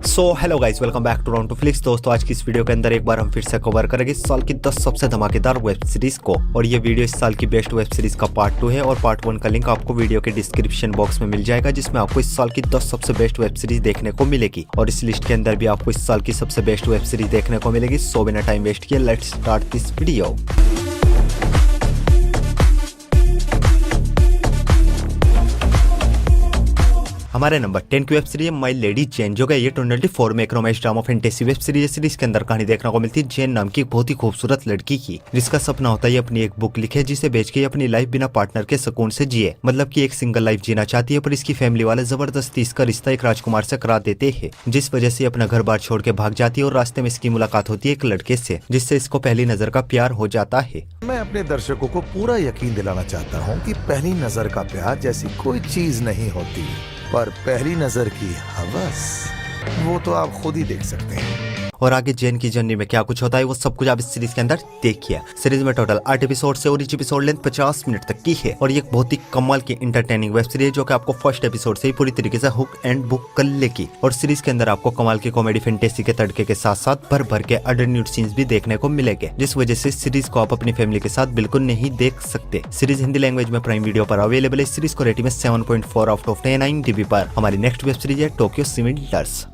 Hello guys, welcome back to round two flicks. दोस्तों, आज की इस वीडियो के अंदर एक बार हम फिर से कवर करेंगे इस साल की 10 सबसे धमाकेदार वेब सीरीज को। और ये वीडियो इस साल की बेस्ट वेब सीरीज का पार्ट 2 है और पार्ट 1 का लिंक आपको वीडियो के डिस्क्रिप्शन बॉक्स में मिल जाएगा, जिसमें आपको इस साल की 10 सबसे बेस्ट वेब सीरीज देखने को मिलेगी। और इस लिस्ट के अंदर भी आपको इस साल की सबसे बेस्ट वेब सीरीज देखने को मिलेगी। सो बिना टाइम वेस्ट किए लेट्स स्टार्ट दिस वीडियो। हमारे नंबर 10 की वेब सीरीज माय लेडी जेन, जो कि ये 2024 में एक romance drama fantasy web series है। सीरीज के अंदर कहानी देखने को मिलती है जेन नाम की एक बहुत ही खूबसूरत लड़की की, जिसका सपना होता है अपनी एक बुक लिखे, जिसे बेच के अपनी लाइफ बिना पार्टनर के सुकून से जिए। मतलब कि एक सिंगल लाइफ जीना चाहती है, पर इसकी फैमिली वाले जबरदस्ती इसका रिश्ता एक राजकुमार से करा देते हैं, जिस वजह से अपना घर बार छोड़ के भाग जाती है। और रास्ते में इसकी मुलाकात होती है एक लड़के से, जिससे इसको पहली नजर का प्यार हो जाता है। मैं अपने दर्शकों को पूरा यकीन दिलाना चाहता हूँ कि पहली नजर का प्यार जैसी कोई चीज नहीं होती, पर पहली नजर की हवस वो तो आप खुद ही देख सकते हैं। और आगे जेन की जर्नी में क्या कुछ होता है वो सब कुछ आप इस सीरीज के अंदर देखिए। सीरीज में टोटल 8 एपिसोड से और each एपिसोड लेंथ 50 मिनट तक की है। और ये एक बहुत ही कमाल की इंटरटेनिंग वेब सीरीज है, जो कि आपको फर्स्ट एपिसोड से ही पूरी तरीके से हुक एंड बुक कर लेगी। और सीरीज के अंदर आपको कमाल की कॉमेडी फैंटेसी के तड़के के साथ साथ भर भर के अडल्ट न्यूड सीन्स भी देखने को मिलेंगे, जिस वजह से सीरीज को आप अपनी फैमिली के साथ बिल्कुल नहीं देख सकते। सीरीज हिंदी लैंग्वेज में प्राइम वीडियो पर अवेलेबल है। सीरीज को रेटिंग में 7.4 आउट ऑफ 10 IMDb पर। हमारी नेक्स्ट वेब सीरीज है टोक्यो सिमिलर्स।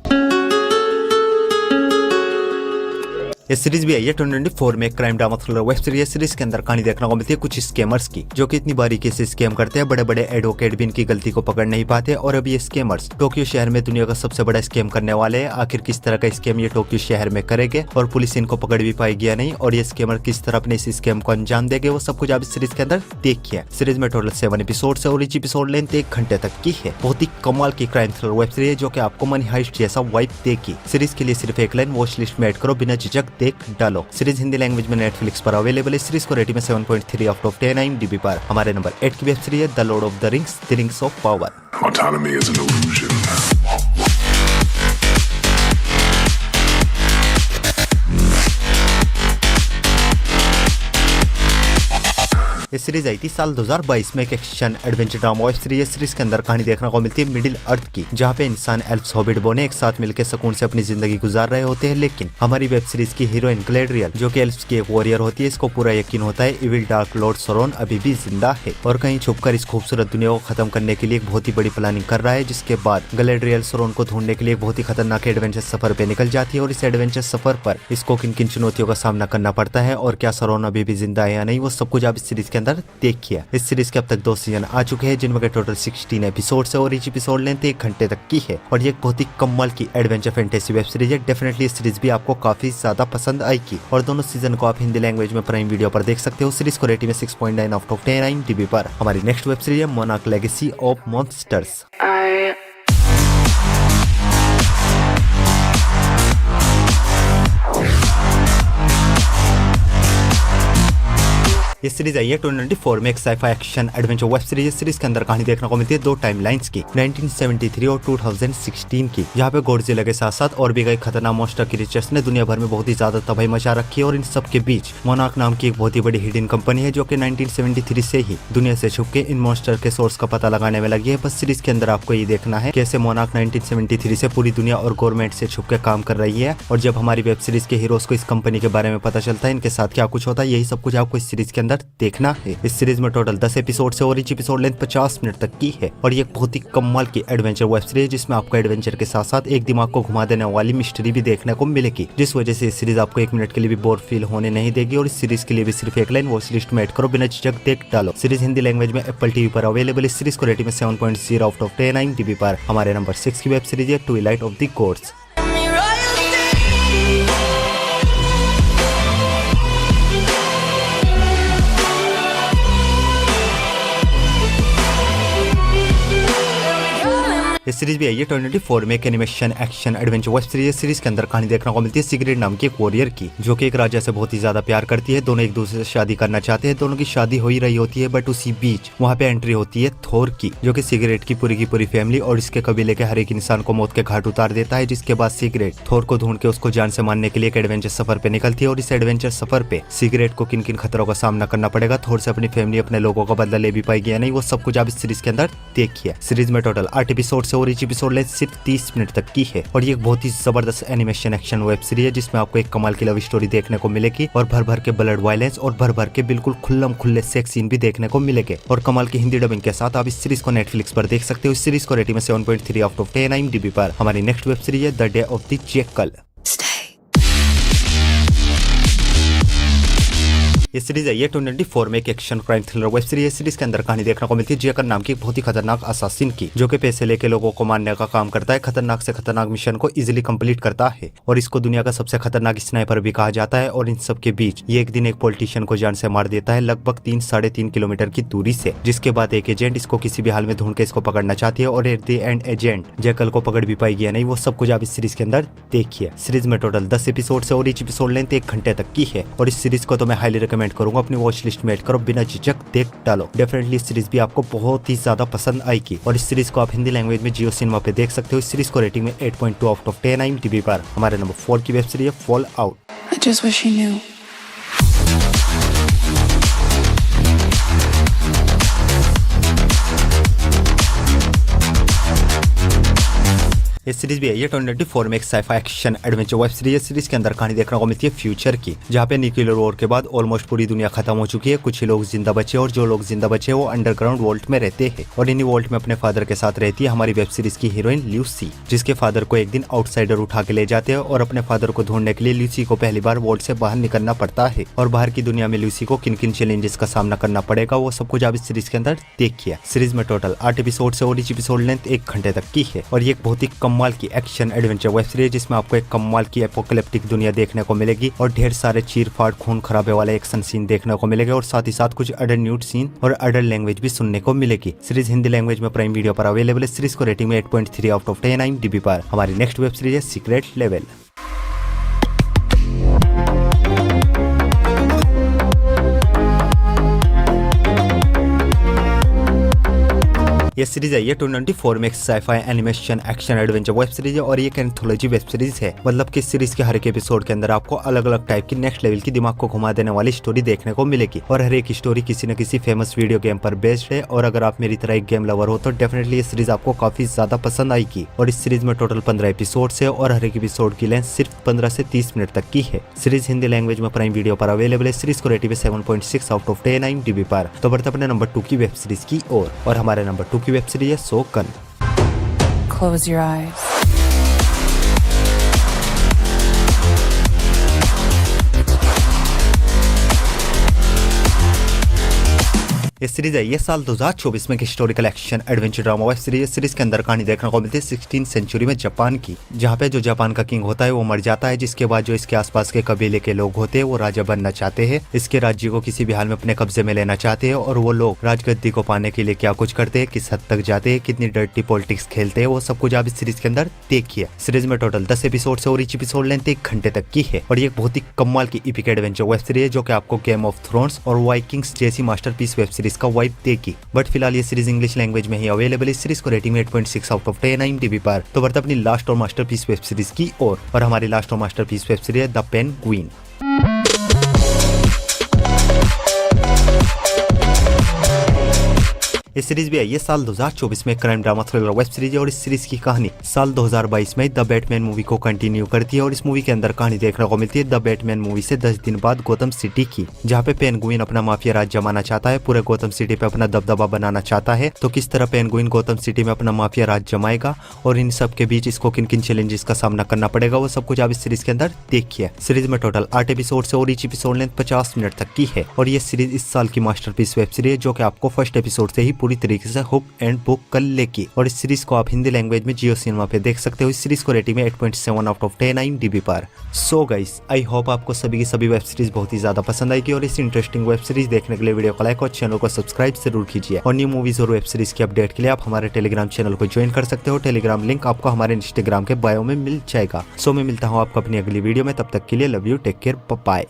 ये सीरीज भी आई है 2024 में एक crime drama thriller web series. Series के अंदर कहानी देखने को मिलती है कुछ स्कैमर्स की, जो कि इतनी बारीकी से स्कैम करते हैं, बड़े बड़े एडवोकेट भी इनकी गलती को पकड़ नहीं पाते। और अभी ये स्कैमर्स टोक्यो शहर में दुनिया का सबसे बड़ा स्कैम करने वाले हैं। आखिर किस तरह का स्कैम ये टोक्यो शहर में करेंगे और पुलिस इनको पकड़ भी पाएगी या नहीं, और ये स्कैमर किस तरह अपने इस स्कैम को अंजाम देंगे, वो सब कुछ आप इस सीरीज के अंदर देखिए। सीरीज में टोटल 7 एपिसोड है और each एपिसोड लेंथ 1 घंटे तक की है। बहुत ही कमाल की क्राइम थ्रिलर वेब सीरीज है, जो कि आपको मनी हाइस्ट जैसा वाइब देगी। सीरीज के लिए सिर्फ एक लाइन वॉच लिस्ट में ऐड करो, बिना झिझक देख डालो। सीरीज हिंदी लैंग्वेज में नेटफ्लिक्स पर अवेलेबल है। सीरीज को रेटिंग में 7.3 आउट ऑफ 10 IMDb पर। हमारे नंबर 8 की वेब सीरीज है the Lord of the rings, the rings of power. Autonomy is an illusion. ये सीरीज आई थी साल 2022 में एक action adventure drama web series. Series के अंदर कहानी देखने को मिलती है मिडिल अर्थ की, जहाँ पे इंसान एल्फ्स हॉबिट बोने एक साथ मिलकर सुकून से अपनी जिंदगी गुजार रहे होते हैं। लेकिन हमारी वेब सीरीज की हीरोइन गैलेड्रियल, जो कि एल्फ्स की एक वॉरियर होती है, इसको पूरा यकीन होता है इविल डार्क लॉर्ड सोरोन अभी भी जिंदा है और कहीं छुपकर इस खूबसूरत दुनिया को खत्म करने के लिए एक बहुत ही बड़ी प्लानिंग कर रहा है। जिसके बाद गैलेड्रियल सोरोन को ढूंढने के लिए एक बहुत ही खतरनाक एडवेंचर सफर पे निकल जाती है। और इस एडवेंचर सफर पर इसको किन किन चुनौतियों का सामना करना पड़ता है और क्या सोरोन अभी भी जिंदा है या नहीं, वो सब कुछ आप इस सीरीज के अंदर देखिए। इस सीरीज के अब तक 2 सीजन आ चुके हैं, जिनमें टोटल 16 एपिसोड है और each एपिसोड लेंथ 1 घंटे तक की है। और ये एक बहुत ही कमाल की एडवेंचर फैंटेसी वेब सीरीज है। डेफिनेटली इस सीरीज भी आपको काफी ज्यादा पसंद आएगी। और दोनों सीजन को आप हिंदी लैंग्वेज में प्राइम वीडियो पर देख सकते हो। सीरीज को रेटिंग में 6.9 आउट ऑफ 10 IMDb पर। हमारी नेक्स्ट वेब सीरीज है मोनार्क लेगेसी ऑफ मॉन्स्टर्स। ये सीरीज आई है 2024 में एक sci fi action adventure web series. Series के अंदर कहानी देखने को मिलती है 2 टाइमलाइंस की, 1973 और 2016 की, जहाँ पे गॉडजिला के साथ साथ और भी कई खतरनाक मॉन्स्टर क्रीचर्स ने दुनिया भर में बहुत ही ज्यादा तबाही मचा रखी है। और इन सब के बीच मोनार्क नाम की एक बहुत ही बड़ी हिडन कंपनी है, जो कि 1973 से ही दुनिया से छुप के इन मॉन्स्टर के सोर्स का पता लगाने में लगी है। बस सीरीज के अंदर आपको ये देखना है कैसे मोनार्क 1973 से पूरी दुनिया और गवर्नमेंट से छुप के काम कर रही है। और जब हमारी वेब सीरीज के हीरोज को इस कंपनी के बारे में पता चलता है, इनके साथ क्या कुछ होता है, यही सब कुछ आपको इस सीरीज के अंदर देखना है। इस सीरीज में टोटल 10 एपिसोड है और each एपिसोड लेंथ 50 मिनट तक की है। और ये बहुत ही कमाल की एडवेंचर वेब सीरीज, जिसमें आपको एडवेंचर के साथ साथ एक दिमाग को घुमा देने वाली मिस्ट्री भी देखने को मिलेगी, जिस वजह से इस सीरीज आपको 1 मिनट के लिए भी बोर फील होने नहीं देगी। और इस सीरीज के लिए भी सिर्फ एक लाइन वॉच लिस्ट में ऐड करो, बिना झिझक देख डालो। सीरीज हिंदी लैंग्वेज में एप्पल टीवी पर अवेलेबल। इस सीरीज को रेटिंग में 7.0 आउट ऑफ 10 IMDb पर। हमारे नंबर 6 की वेब सीरीज है ट्विलाइट ऑफ द गॉड्स। ये सीरीज भी आई है 2024 में एक animation action adventure web series. Series के अंदर कहानी देखने को मिलती है सिगरेट नाम की एक वॉरियर की, जो कि एक राजा से बहुत ही ज्यादा प्यार करती है। दोनों एक दूसरे से शादी करना चाहते हैं। दोनों की शादी हो ही रही होती है, बट उसी बीच वहाँ पे एंट्री होती है थोर की, जो कि सिगरेट की पूरी फैमिली और इसके कबीले के हर एक इंसान को मौत के घाट उतार देता है। जिसके बाद सिगरेट थोर को ढूंढ के उसको जान से मारने के लिए एक एडवेंचर सफर पे निकलती है। और इस एडवेंचर सफर पे सिगरेट को किन किन खतरों का सामना करना पड़ेगा, थोर से अपनी फैमिली अपने लोगों का बदला ले भी पाएगी या नहीं, वो सब कुछ आप इस सीरीज के अंदर देखिए। सीरीज में टोटल 8 एपिसोड है और each एपिसोड लेंथ सिर्फ 30 मिनट तक की है और ये एक बहुत ही जबरदस्त एनिमेशन एक्शन वेब सीरीज है जिसमें आपको एक कमाल की लव स्टोरी देखने को मिलेगी और भर भर के ब्लड वायलेंस और भर भर के बिल्कुल खुल्लम खुल्ले सेक्स सीन भी देखने को मिलेंगे और कमाल की हिंदी डबिंग के साथ आप इस सीरीज को नेटफ्लिक्स पर देख सकते हो। इस सीरीज को रेटिंग में 7.3 आउट ऑफ 10 IMDb पर। हमारी नेक्स्ट वेब सीरीज है the day of the jackal. ये सीरीज है ये 2024 में एक action crime thriller web series है। सीरीज के अंदर कहानी देखने को मिलती है जैकल नाम की एक बहुत ही खतरनाक असासिन की, जो कि पैसे लेके लोगों को मारने का काम करता है, खतरनाक से खतरनाक मिशन को इजीली कंप्लीट करता है और इसको दुनिया का सबसे खतरनाक स्नाइपर भी कहा जाता है। और इन सब के बीच ये एक दिन एक पॉलिटिशियन को जान से मार देता है लगभग 3-3.5 किलोमीटर की दूरी से, जिसके बाद एक एजेंट इसको किसी भी हाल में ढूंढ के इसको पकड़ना चाहती है और at the end agent jackal को पकड़ भी पाएगी या नहीं वो सब कुछ आप इस सीरीज के अंदर देखिए। सीरीज में टोटल 10 एपिसोड है और ईच एपिसोड लेंथ 1 घंटे तक की है और इस सीरीज को तो मैं हाईली रिकमेंड करूंगा, अपनी वॉच लिस्ट में ऐड करो, बिना झिझक देख डालो। डेफिनेटली इस सीरीज भी आपको बहुत ही ज्यादा पसंद आएगी और इस सीरीज को आप हिंदी लैंग्वेज में जियो सिनेमा पे देख सकते हो। इस सीरीज को रेटिंग में 8.2 आउट ऑफ 10 IMDb पर। हमारे नंबर 4 की वेब सीरीज है Fallout. I just wish he knew. ये सीरीज भी है ये 2024 में एक sci fi action adventure web series है। सीरीज के अंदर कहानी देखने को मिलती है फ्यूचर की, जहाँ पे न्यूक्लियर वॉर के बाद ऑलमोस्ट पूरी दुनिया खत्म हो चुकी है। कुछ ही लोग जिंदा बचे और जो लोग जिंदा बचे वो अंडरग्राउंड वॉल्ट में रहते हैं और इन्हीं वॉल्ट में अपने फादर के साथ रहती है हमारी वेब सीरीज की हीरोइन ल्यूसी, जिसके फादर को एक दिन आउटसाइडर उठा के ले जाते हैं और अपने फादर को ढूंढने के लिए ल्यूसी को पहली बार वॉल्ट से बाहर निकलना पड़ता है और बाहर की दुनिया में ल्यूसी को किन किन चैलेंजेस का सामना करना पड़ेगा वो सब कुछ आप इस सीरीज के अंदर देखिए। सीरीज में टोटल 8 एपिसोड है और ईच एपिसोड लेंथ 1 घंटे तक की है और ये एक बहुत ही कमाल की एक्शन एडवेंचर वेब सीरीज जिसमें आपको एक कमाल की एपोकलिप्टिक दुनिया देखने को मिलेगी और ढेर सारे चीर फाड़ खून खराबे वाले एक्शन सीन देखने को मिलेंगे और साथ ही साथ कुछ अडल्ट न्यूड सीन और अडल्ट लैंग्वेज भी सुनने को मिलेगी। सीरीज हिंदी लैंग्वेज में प्राइम वीडियो पर अवेलेबल है। सीरीज को रेटिंग में 8.3 आउट ऑफ 10 IMDb पर। हमारी नेक्स्ट वेब सीरीज है सीक्रेट लेवल। ये सीरीज है ये 2024 में एक sci fi animation action adventure web series है और ये एक एंथोलॉजी वेब सीरीज है। मतलब कि सीरीज के हर एक एपिसोड के अंदर आपको अलग अलग टाइप की नेक्स्ट लेवल की दिमाग को घुमा देने वाली स्टोरी देखने को मिलेगी और हर एक स्टोरी किसी न किसी फेमस वीडियो गेम पर बेस्ड है और अगर आप मेरी तरह एक गेम लवर हो तो डेफिनेटली ये सीरीज आपको काफी ज्यादा पसंद आएगी। और इस सीरीज में टोटल 15 एपिसोड है और हर एक एपिसोड की लेंथ सिर्फ 15 से 30 मिनट तक की है। सीरीज हिंदी लैंग्वेज में प्राइम वीडियो पर अवेलेबल है। सीरीज को रेटिंग 7.6 आउट ऑफ 10 IMDb पर। तो बढ़ते अपने नंबर 2 की वेब सीरीज की ओर और हमारे नंबर 2 की वेब सीरीज है शोगन। Close your eyes. ये सीरीज है ये साल 2024 में एक historical action adventure drama web series. Series के अंदर कहानी देखने को मिलती है 16th सेंचुरी में जापान की, जहाँ पे जो जापान का किंग होता है वो मर जाता है, जिसके बाद जो इसके आसपास के कबीले के लोग होते हैं वो राजा बनना चाहते हैं, इसके राज्य को किसी भी हाल में अपने कब्जे में लेना चाहते हैं और वो लोग राजगद्दी को पाने के लिए क्या कुछ करते हैं, किस हद तक जाते हैं, कितनी डर्टी पॉलिटिक्स खेलते हैं, वो सब कुछ आप इस सीरीज के अंदर देखिए। सीरीज में टोटल 10 एपिसोड है और ईच एपिसोड लेंथ 1 घंटे तक की है और ये एक बहुत ही कमाल की इपिक एडवेंचर वेब सीरीज है जो कि आपको गेम ऑफ थ्रोन्स और वाइकिंग्स जैसी मास्टरपीस वेब सीरीज का वाइब देगी। बट फिलहाल ये सीरीज इंग्लिश लैंग्वेज में ही अवेलेबल है। इस सीरीज को रेटिंग 8.6 आउट ऑफ 10 IMDb पर। तो बढ़ते अपनी लास्ट और मास्टरपीस वेब सीरीज की ओर और हमारी लास्ट और मास्टरपीस वेब सीरीज है द पेंगुइन। इस सीरीज भी है ये साल 2024 में crime drama thriller web series है और इस सीरीज की कहानी साल 2022 में द बैटमैन मूवी को कंटिन्यू करती है और इस मूवी के अंदर कहानी देखने को मिलती है द बैटमैन मूवी से 10 दिन बाद गोथम सिटी की, जहाँ पे पेंगुइन अपना माफिया राज जमाना चाहता है, पूरे गोथम सिटी पे अपना दबदबा बनाना चाहता है। तो किस तरह पेंगुइन गोथम सिटी में अपना माफिया राज जमाएगा और इन सब के बीच इसको किन किन चैलेंजेस का सामना करना पड़ेगा वो सब कुछ आप इस सीरीज के अंदर देखिए। सीरीज में टोटल 8 एपिसोड है और ईच एपिसोड लेंथ 50 मिनट तक की है और ये सीरीज इस साल की मास्टरपीस वेब सीरीज जो कि आपको फर्स्ट एपिसोड से ही पूरी तरीके से हुक एंड बुक कर लेगी और इस सीरीज को आप हिंदी लैंग्वेज में जियो सिनेमा पे देख सकते हो। इस सीरीज को रेटिंग में 8.7 आउट ऑफ 10 IMDb पर। सो गाइस, आई होप आपको सभी की सभी वेब सीरीज बहुत ही ज्यादा पसंद आएगी और इस इंटरेस्टिंग वेब सीरीज देखने के लिए वीडियो को लाइक और चैनल को सब्सक्राइब जरूर कीजिए और न्यू मूवीज और वेब सीरीज की अपडेट के लिए आप हमारे टेलीग्राम चैनल को ज्वाइन कर सकते हो। टेलीग्राम लिंक आपको हमारे इंस्टाग्राम के बायो में मिल जाएगा। सो मैं मिलता हूँ आपको अपनी अगली वीडियो में, तब तक के लिए love you, take care, bye.